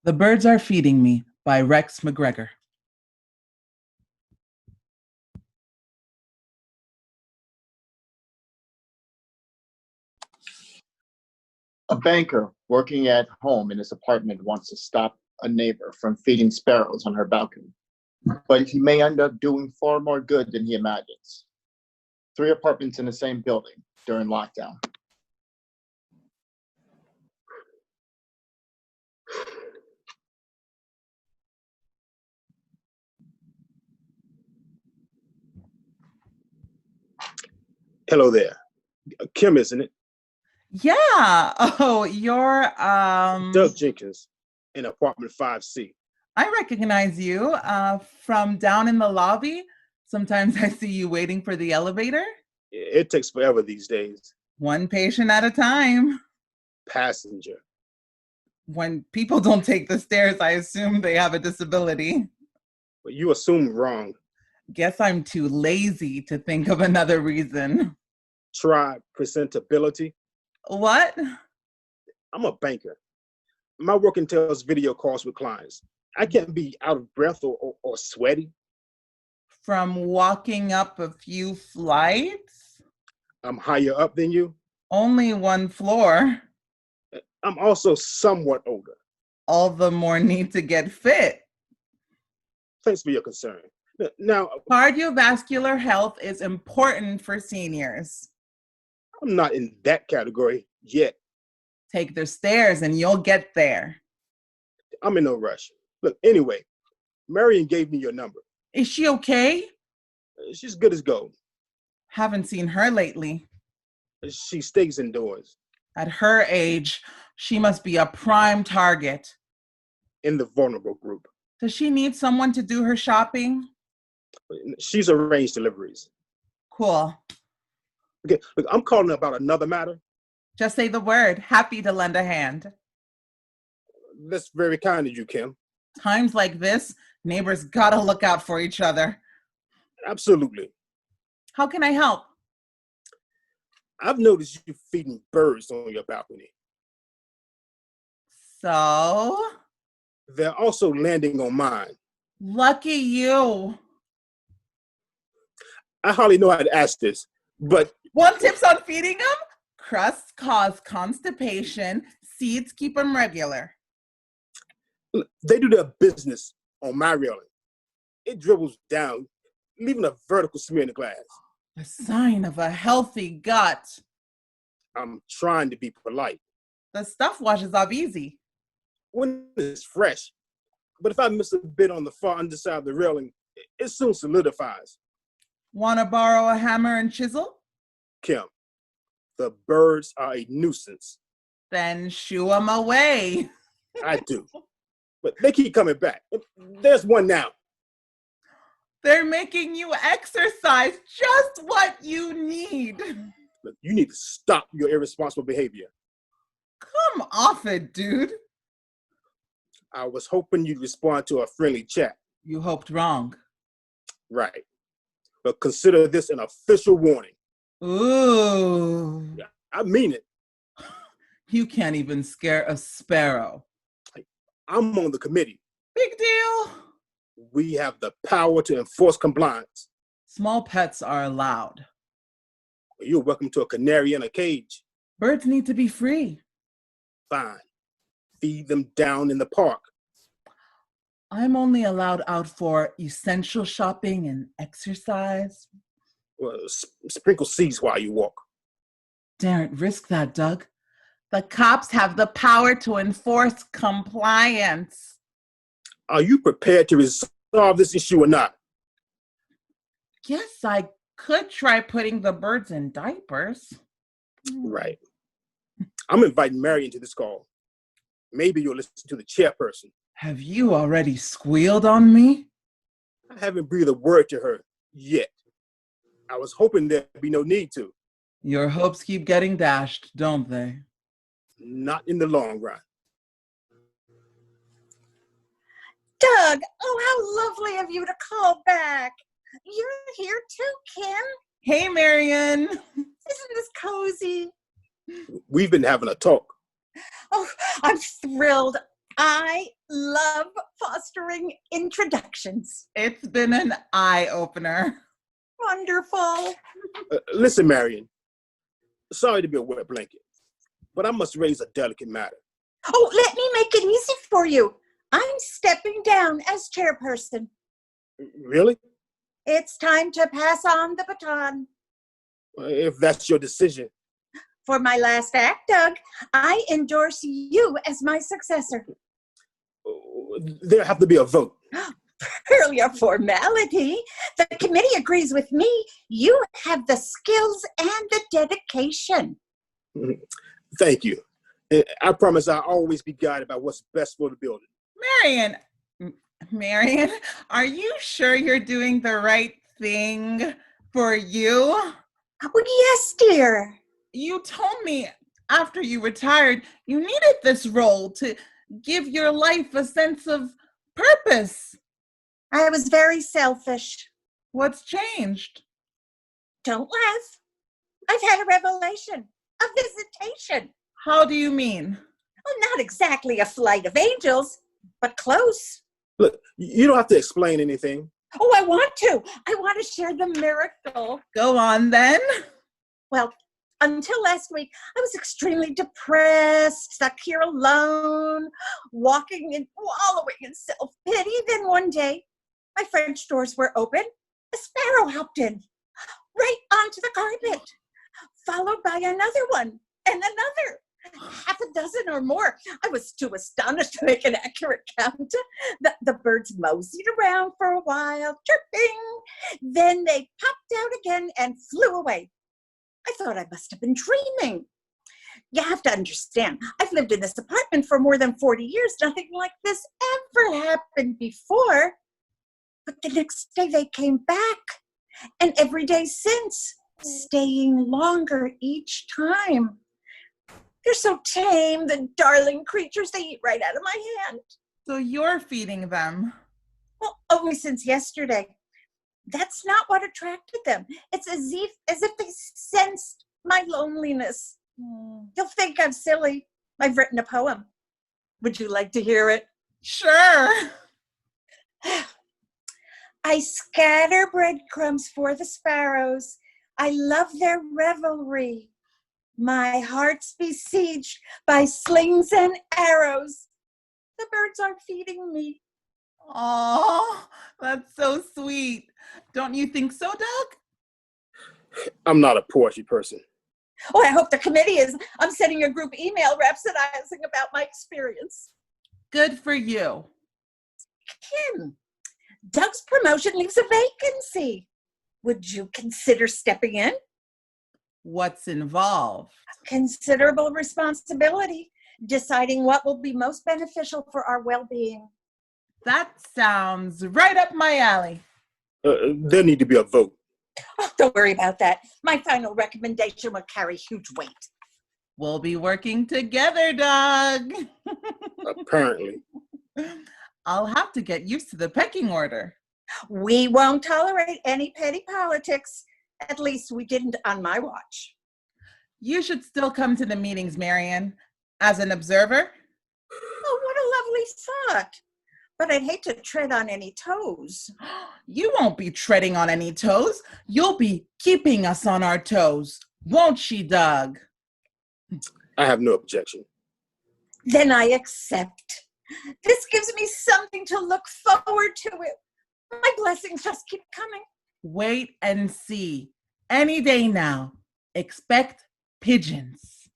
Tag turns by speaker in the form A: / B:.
A: The Birds Are Feeding Me by Rex McGregor.
B: A banker working at home in his apartment wants to stop a neighbor from feeding sparrows on her balcony, but he may end up doing far more good than he imagines. 3 apartments in the same building during lockdown.
C: Hello there. Kim, isn't it?
A: Yeah. Oh, you're
C: Doug Jenkins in apartment 5C.
A: I recognize you from down in the lobby. Sometimes I see you waiting for the elevator.
C: It takes forever these days.
A: One patient at a time.
C: Passenger.
A: When people don't take the stairs, I assume they have a disability.
C: But you assume wrong.
A: Guess I'm too lazy to think of another reason.
C: Try presentability.
A: What?
C: I'm a banker. My work entails video calls with clients. I can't be out of breath or sweaty.
A: From walking up a few flights?
C: I'm higher up than you.
A: Only 1 floor.
C: I'm also somewhat older.
A: All the more need to get fit.
C: Thanks for your concern. Now,
A: Cardiovascular health is important for seniors.
C: I'm not in that category yet.
A: Take the stairs and you'll get there.
C: I'm in no rush. Look, anyway, MARION gave me your number.
A: Is she okay?
C: She's good as gold.
A: Haven't seen her lately.
C: She stays indoors.
A: At her age, she must be a prime target.
C: In the vulnerable group.
A: Does she need someone to do her shopping?
C: She's arranged deliveries.
A: Cool.
C: Okay, look, I'm calling about another matter.
A: Just say the word. Happy to lend a hand.
C: That's very kind of you, Kim.
A: Times like this, neighbors gotta look out for each other.
C: Absolutely.
A: How can I help?
C: I've noticed you feeding birds on your balcony.
A: So?
C: They're also landing on mine.
A: Lucky you.
C: I hardly know how to ask this, but...
A: 1 tips on feeding them? Crusts cause constipation. Seeds keep them regular.
C: They do their business on my railing. It dribbles down, leaving a vertical smear in the glass.
A: A sign of a healthy gut.
C: I'm trying to be polite.
A: The stuff washes off easy.
C: When it's fresh. But if I miss a bit on the far underside of the railing, it soon solidifies.
A: Want to borrow a hammer and chisel?
C: Kim, the birds are a nuisance.
A: Then shoo them away.
C: I do. But they keep coming back. There's one now.
A: They're making you exercise, just what you need.
C: Look, you need to stop your irresponsible behavior.
A: Come off it, dude.
C: I was hoping you'd respond to a friendly chat.
A: You hoped wrong.
C: Right. But consider this an official warning.
A: Ooh.
C: Yeah, I mean it.
A: You can't even scare a sparrow.
C: I'm on the committee.
A: Big deal.
C: We have the power to enforce compliance.
A: Small pets are allowed.
C: You're welcome to a canary in a cage.
A: Birds need to be free.
C: Fine. Feed them down in the park.
A: I'm only allowed out for essential shopping and exercise.
C: Well, sprinkle seeds while you walk.
A: Daren't risk that, Doug. The cops have the power to enforce compliance.
C: Are you prepared to resolve this issue or not?
A: Guess I could try putting the birds in diapers.
C: Right. I'm inviting MARION to this call. Maybe you'll listen to the chairperson.
A: Have you already squealed on me?
C: I haven't breathed a word to her yet. I was hoping there'd be no need to.
A: Your hopes keep getting dashed, don't they?
C: Not in the long run.
D: Doug, oh, how lovely of you to call back. You're here too, Kim.
A: Hey, Marion.
D: Isn't this cozy?
C: We've been having a talk.
D: Oh, I'm thrilled. I love fostering introductions.
A: It's been an eye-opener.
D: Wonderful.
C: Listen, Marion, sorry to be a wet blanket, but I must raise a delicate matter.
D: Oh, let me make it easy for you. I'm stepping down as chairperson.
C: Really?
D: It's time to pass on the baton.
C: If that's your decision.
D: For my last act, Doug, I endorse you as my successor.
C: There have to be a vote.
D: Purely a formality. The committee agrees with me. You have the skills and the dedication.
C: Thank you. I promise I'll always be guided by what's best for the building.
A: Marion, are you sure you're doing the right thing for you?
D: Well, yes, dear.
A: You told me after you retired, you needed this role to give your life a sense of purpose.
D: I was very selfish.
A: What's changed?
D: Don't laugh. I've had a revelation, a visitation.
A: How do you mean?
D: Well, not exactly a flight of angels, but close.
C: Look, you don't have to explain anything.
D: Oh, I want to. I want to share the miracle.
A: Go on then.
D: Well, until last week, I was extremely depressed, stuck here alone, walking and wallowing in self-pity. Then one day, my French doors were open. A sparrow hopped in, right onto the carpet, followed by another one and another. Half a dozen or more. I was too astonished to make an accurate count. The birds moseyed around for a while, chirping. Then they popped out again and flew away. I thought I must have been dreaming. You have to understand, I've lived in this apartment for more than 40 years. Nothing like this ever happened before. But the next day they came back, and every day since, staying longer each time. They're so tame, the darling creatures. They eat right out of my hand.
A: So you're feeding them.
D: Well, only since yesterday. That's not what attracted them. It's as if they sensed my loneliness. You'll think I'm silly. I've written a poem. Would you like to hear it?
A: Sure.
D: I scatter breadcrumbs for the sparrows. I love their revelry. My heart's besieged by slings and arrows. The birds aren't feeding me.
A: Oh, that's so sweet. Don't you think so, Doug?
C: I'm not a poetry person.
D: Oh, I hope the committee is. I'm sending a group email rhapsodizing about my experience.
A: Good for you.
D: Kim, Doug's promotion leaves a vacancy. Would you consider stepping in?
A: What's involved?
D: Considerable responsibility, deciding what will be most beneficial for our well-being.
A: That sounds right up my alley.
C: There need to be a vote.
D: Oh, don't worry about that. My final recommendation will carry huge weight.
A: We'll be working together, Doug.
C: Apparently.
A: I'll have to get used to the pecking order.
D: We won't tolerate any petty politics. At least we didn't on my watch.
A: You should still come to the meetings, Marion, as an observer.
D: Oh, what a lovely thought. But I'd hate to tread on any toes.
A: You won't be treading on any toes. You'll be keeping us on our toes. Won't she, Doug?
C: I have no objection.
D: Then I accept. This gives me something to look forward to. My blessings just keep coming.
A: Wait and see. Any day now. Expect pigeons.